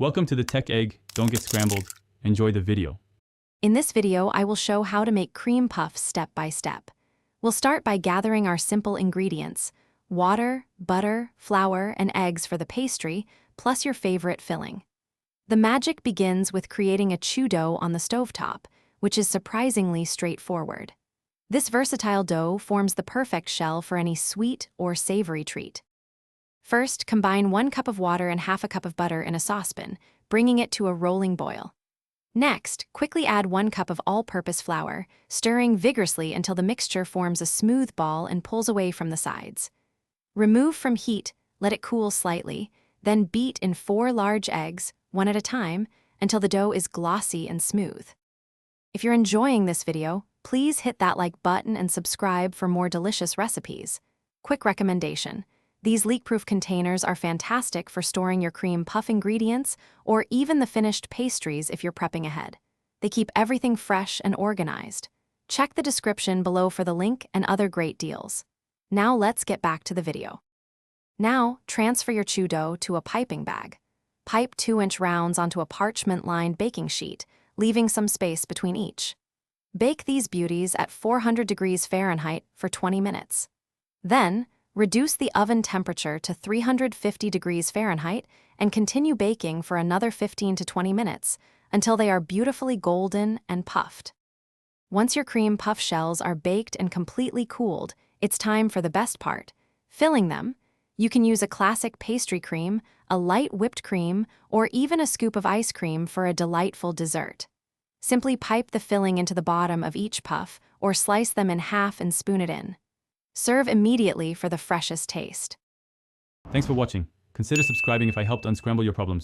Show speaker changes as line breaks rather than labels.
Welcome to the Tech Egg. Don't get scrambled. Enjoy the video.
In this video, I will show how to make cream puffs step by step. We'll start by gathering our simple ingredients: water, butter, flour, and eggs for the pastry, plus your favorite filling. The magic begins with creating a chew dough on the stovetop, which is surprisingly straightforward. This versatile dough forms the perfect shell for any sweet or savory treat. First, combine 1 cup of water and half a cup of butter in a saucepan, bringing it to a rolling boil. Next, quickly add 1 cup of all-purpose flour, stirring vigorously until the mixture forms a smooth ball and pulls away from the sides. Remove from heat, let it cool slightly, then beat in 4 large eggs, one at a time, until the dough is glossy and smooth. If you're enjoying this video, please hit that like button and subscribe for more delicious recipes. Quick recommendation: these leak-proof containers are fantastic for storing your cream puff ingredients or even the finished pastries if you're prepping ahead. They keep everything fresh and organized. Check the description below for the link and other great deals. Now let's get back to the video. Now, transfer your chew dough to a piping bag. Pipe 2-inch rounds onto a parchment-lined baking sheet, leaving some space between each. Bake these beauties at 400 degrees Fahrenheit for 20 minutes. Then, reduce the oven temperature to 350 degrees Fahrenheit and continue baking for another 15 to 20 minutes until they are beautifully golden and puffed. Once your cream puff shells are baked and completely cooled, it's time for the best part: filling them. You can use a classic pastry cream, a light whipped cream, or even a scoop of ice cream for a delightful dessert. Simply pipe the filling into the bottom of each puff or slice them in half and spoon it in. Serve immediately for the freshest taste.
Thanks for watching. Consider subscribing if I helped unscramble your problems.